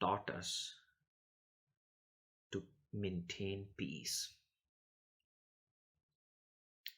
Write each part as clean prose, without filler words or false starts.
taught us to maintain peace۔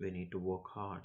We need to work hard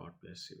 God bless you۔